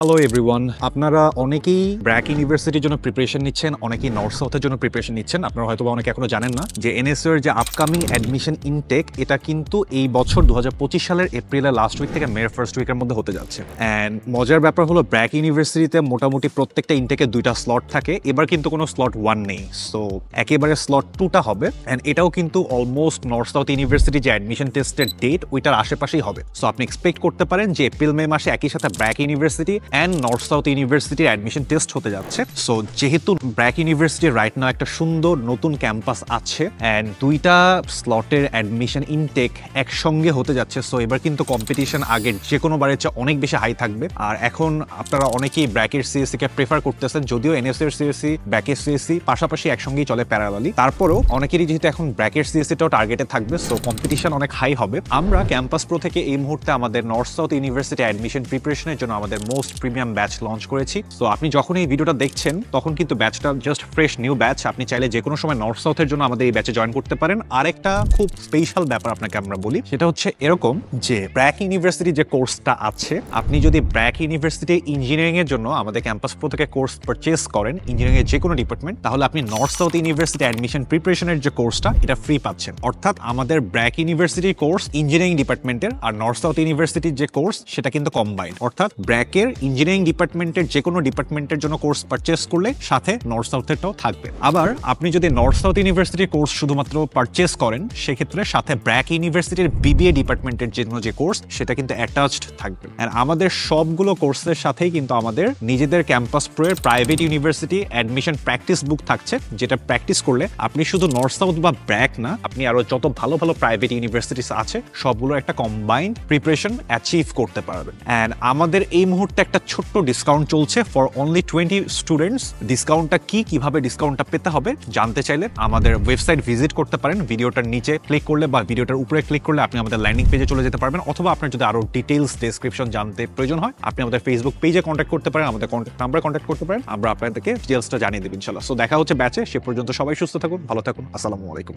Hello everyone, আপনারা অনেকেই ব্র্যাক ইউনিভার্সিটির জন্য প্রিপারেশন নিচ্ছেন, অনেকেই নর্থ সাউথের জন্য প্রিপারেশন নিচ্ছেন। আপনারা হয়তো অনেকে এখনো জানেন না যে এনএসইউ এর যে আপকামিং অ্যাডমিশন ইনটেক এটা কিন্তু এই বছর 2025 সালের এপ্রিলের লাস্ট উইক থেকে মের ফার্স্ট উইকের মধ্যে হতে যাচ্ছে। অ্যান্ড মজার ব্যাপার হলো ব্র্যাক ইউনিভার্সিটিতে মোটামুটি প্রত্যেকটা ইনটেকে 2টা স্লট থাকে, এবার কিন্তু কোনো স্লট 1 নেই, সো একেবারে স্লট 2টা হবে। অ্যান্ড এটাও কিন্তু অলমোস্ট নর্থ সাউথ ইউনিভার্সিটি যে অ্যাডমিশন টেস্টের ডেট ওইটার আশেপাশেই হবে। সো আপনি এক্সপেক্ট করতে পারেন যে এপ্রিল মে মাসে একই সাথে BRAC university and north south ইউনিভার্সিটির অ্যাডমিশন টেস্ট হতে যাচ্ছে। সো যেহেতু ব্র্যাক ইউনিভার্সিটি রাইট নাও একটা সুন্দর নতুন ক্যাম্পাস আছে অ্যান্ড 2টা স্লটের অ্যাডমিশন ইনটেক একসঙ্গে হতে যাচ্ছে, সো এবার কিন্তু কম্পিটিশন আগের যে কোনো বারের চেয়ে অনেক বেশি হাই থাকবে। আর এখন আপনারা অনেকেই ব্র্যাকের সিএসসি কে প্রেফার করতেছেন, যদিও এনএসইউ এর সিএসসি ব্র্যাকের সিএসসি পাশাপাশি একসঙ্গেই চলে প্যারালালি। তারপরেও অনেকেরই যেহেতু এখন ব্র্যাকের সিএসসিটাও টার্গেটে থাকবে, সো কম্পিটিশন অনেক হাই হবে। আমরা ক্যাম্পাস প্রো থেকে এই মুহূর্তে আমাদের নর্থ সাউথ ইউনিভার্সিটি অ্যাডমিশন প্রিপারেশনের জন্য আমাদের মোস্ট প্রিমিয়াম ব্যাচ লঞ্চ করেছি। সো আপনি যখন এই ভিডিওটা দেখছেন তখন কিন্তু ব্যাচটা জাস্ট ফ্রেশ নিউ ব্যাচ। আপনি চাইলে যে কোনো সময় নর্থ সাউথের জন্য আমাদের এই ব্যাচে জয়েন করতে পারেন। আরেকটা খুব স্পেশাল ব্যাপার আপনাকে আমরা বলি, সেটা হচ্ছে এরকম যে ব্র্যাক ইউনিভার্সিটি যে কোর্সটা আছে, আপনি যদি ব্র্যাক ইউনিভার্সিটি ইঞ্জিনিয়ারিং এর জন্য আমাদের ক্যাম্পাস প্রো থেকে কোর্স পারচেজ করেন ইঞ্জিনিয়ারিং এর যে কোনো ডিপার্টমেন্ট, তাহলে আপনি নর্থ সাউথ ইউনিভার্সিটি অ্যাডমিশন প্রিপারেশনের যে কোর্সটা এটা ফ্রি পাচ্ছেন। অর্থাৎ আমাদের ব্র্যাক ইউনিভার্সিটির কোর্স ইঞ্জিনিয়ারিং ডিপার্টমেন্টের আর নর্থ সাউথ ইউনিভার্সিটির যে কোর্স সেটা কিন্তু কম্বাইন্ড। অর্থাৎ ব্র্যাকের ইঞ্জিনিয়ারিং ডিপার্টমেন্টের যে কোনো ডিপার্টমেন্টের জন্য কোর্স পারচেজ করলে সাথে নর্থ সাউথেরটাও থাকবে। আবার আপনি যদি নর্থ সাউথ ইউনিভার্সিটির কোর্স শুধুমাত্র পারচেজ করেন সেক্ষেত্রে সাথে ব্র্যাক ইউনিভার্সিটির বিবিএ ডিপার্টমেন্টের যে কোর্স সেটা কিন্তু অ্যাটাচড থাকবে। আর আমাদের সবগুলো কোর্সের সাথেই কিন্তু আমাদের নিজেদের ক্যাম্পাস প্রো এর প্রাইভেট ইউনিভার্সিটি অ্যাডমিশন প্র্যাকটিস বুক থাকছে, যেটা প্র্যাকটিস করলে আপনি শুধু নর্থ সাউথ বা ব্র্যাক না, আপনি আরো যত ভালো ভালো প্রাইভেট ইউনিভার্সিটিস আছে সবগুলো একটা কম্বাইন্ড প্রিপারেশন অ্যাচিভ করতে পারবেন। অ্যান্ড আমাদের এই মুহূর্তে একটা ছোট্ট ডিসকাউন্ট চলছে ফর অনলি 20 স্টুডেন্টস। ডিসকাউন্টটা কি, কিভাবে ডিসকাউন্টটা পেতে হবে জানতে চাইলে আমাদের ওয়েবসাইট ভিজিট করতে পারেন। ভিডিওটার নিচে ক্লিক করলে বা ভিডিওটার উপরে ক্লিক করলে আপনি আমাদের ল্যান্ডিং পেজে চলে যেতে পারবেন, অথবা আপনার যদি আরো ডিটেইলস ডেসক্রিপশন জানতে প্রয়োজন হয় আপনি আমাদের ফেসবুক পেজে কন্ট্যাক্ট করতে পারেন, আমাদের কন্ট্যাক্ট নাম্বারে কন্ট্যাক্ট করতে পারেন, আমরা আপনাদেরকে ডিটেইলসটা জানিয়ে দেব ইনশাআল্লাহ। সো দেখা হচ্ছে ব্যাচে, সে পর্যন্ত সবাই সুস্থ থাকুন, ভালো থাকুন, আসসালামু আলাইকুম।